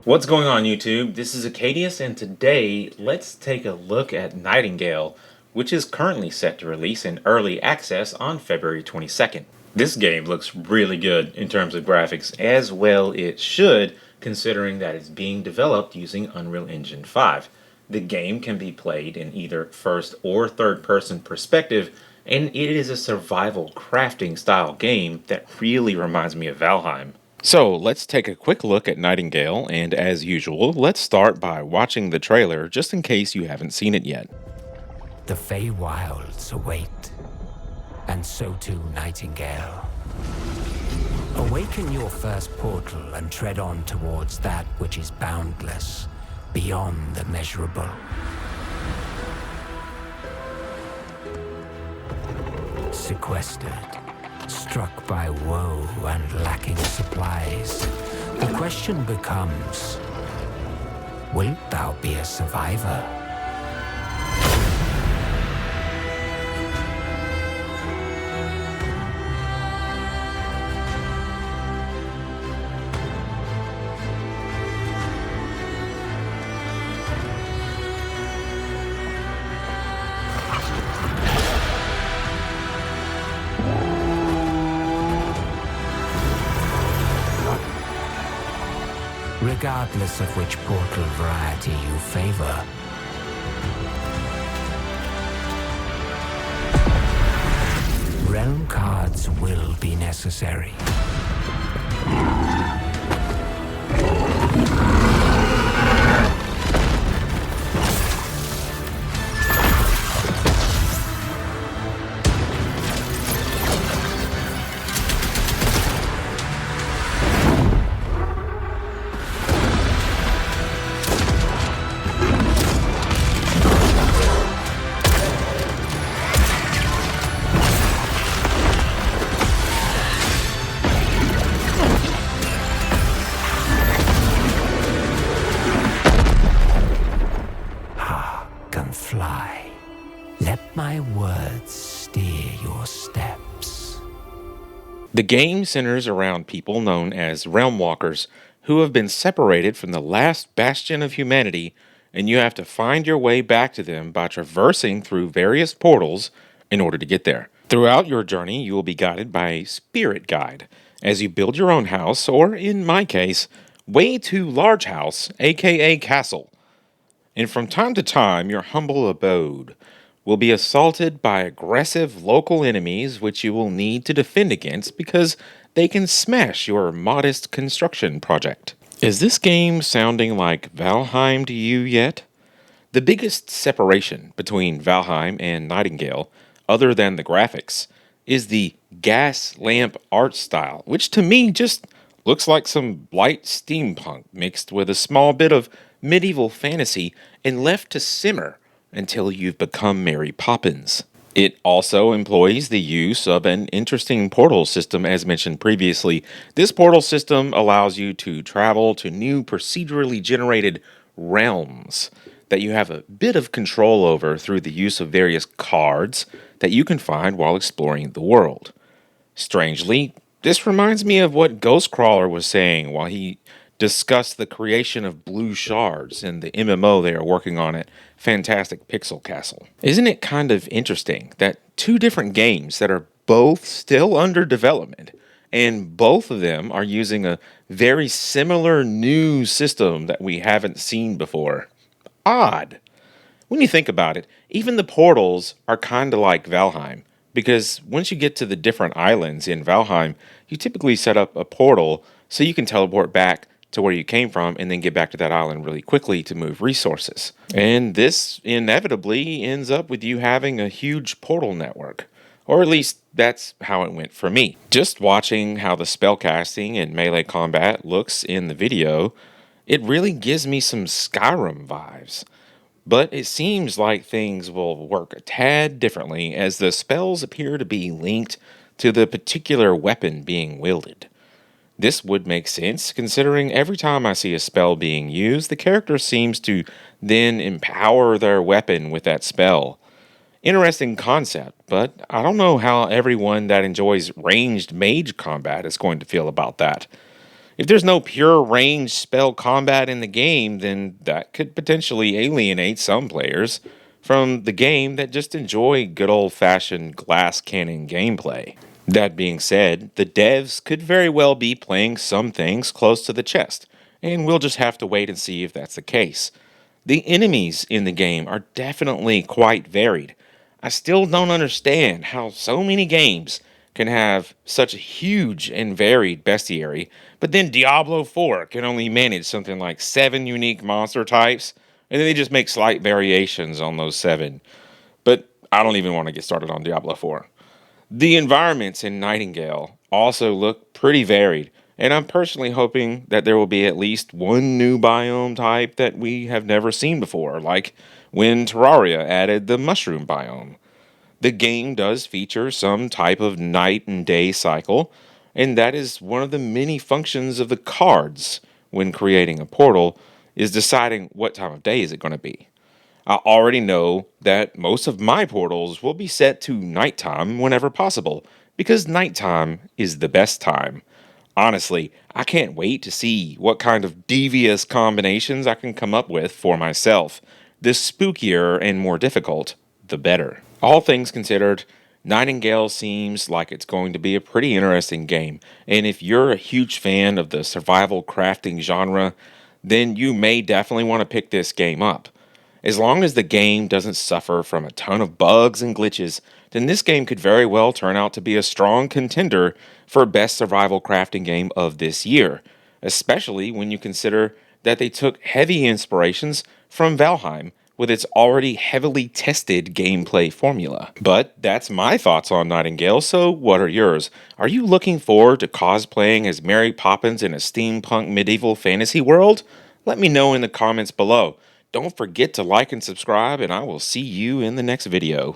What's going on YouTube? This is Acadius and today let's take a look at Nightingale, which is currently set to release in early access on February 22nd. This game looks really good in terms of graphics, as well it should, considering that it's being developed using Unreal Engine 5. The game can be played in either first or third person perspective, and it is a survival crafting style game that really reminds me of Valheim. So let's take a quick look at Nightingale, and as usual, let's start by watching the trailer just in case you haven't seen it yet. The Feywilds await, and so too Nightingale. Awaken your first portal and tread on towards that which is boundless, beyond the measurable. Sequestered, struck by woe and lacking supplies, the question becomes, wilt thou be a survivor? Regardless of which portal variety you favor. Realm cards will be necessary. Fly. Let my words steer your steps. The game centers around people known as Realm Walkers who have been separated from the last bastion of humanity, and you have to find your way back to them by traversing through various portals in order to get there. Throughout your journey, you will be guided by a spirit guide as you build your own house, or in my case, way too large house, aka castle. And from time to time, your humble abode will be assaulted by aggressive local enemies which you will need to defend against because they can smash your modest construction project. Is this game sounding like Valheim to you yet? The biggest separation between Valheim and Nightingale, other than the graphics, is the gas lamp art style, which to me just looks like some light steampunk mixed with a small bit of medieval fantasy and left to simmer until you've become Mary Poppins. It also employs the use of an interesting portal system as mentioned previously. This portal system allows you to travel to new procedurally generated realms that you have a bit of control over through the use of various cards that you can find while exploring the world. Strangely, this reminds me of what Ghostcrawler was saying while he discussed the creation of blue shards in the MMO they are working on at Fantastic Pixel Castle. Isn't it kind of interesting that two different games that are both still under development and both of them are using a very similar new system that we haven't seen before? Odd. When you think about it, even the portals are kind of like Valheim, because once you get to the different islands in Valheim, you typically set up a portal so you can teleport back to where you came from and then get back to that island really quickly to move resources. And this inevitably ends up with you having a huge portal network. Or at least that's how it went for me. Just watching how the spellcasting and melee combat looks in the video, it really gives me some Skyrim vibes. But it seems like things will work a tad differently as the spells appear to be linked to the particular weapon being wielded. This would make sense, considering every time I see a spell being used, the character seems to then empower their weapon with that spell. Interesting concept, but I don't know how everyone that enjoys ranged mage combat is going to feel about that. If there's no pure range spell combat in the game, then that could potentially alienate some players from the game that just enjoy good old fashioned glass cannon gameplay. That being said, the devs could very well be playing some things close to the chest, and we'll just have to wait and see if that's the case. The enemies in the game are definitely quite varied. I still don't understand how so many games can have such a huge and varied bestiary, but then Diablo 4 can only manage something like 7 unique monster types, and then they just make slight variations on those 7. But I don't even want to get started on Diablo 4. The environments in Nightingale also look pretty varied, and I'm personally hoping that there will be at least one new biome type that we have never seen before, like when Terraria added the mushroom biome. The game does feature some type of night and day cycle, and that is one of the many functions of the cards when creating a portal is deciding what time of day is it going to be. I already know that most of my portals will be set to nighttime whenever possible, because nighttime is the best time. Honestly, I can't wait to see what kind of devious combinations I can come up with for myself. The spookier and more difficult, the better. All things considered, Nightingale seems like it's going to be a pretty interesting game, and if you're a huge fan of the survival crafting genre, then you may definitely want to pick this game up. As long as the game doesn't suffer from a ton of bugs and glitches, then this game could very well turn out to be a strong contender for best survival crafting game of this year, especially when you consider that they took heavy inspirations from Valheim with its already heavily tested gameplay formula. But that's my thoughts on Nightingale, so what are yours? Are you looking forward to cosplaying as Mary Poppins in a steampunk medieval fantasy world? Let me know in the comments below. Don't forget to like and subscribe, and I will see you in the next video.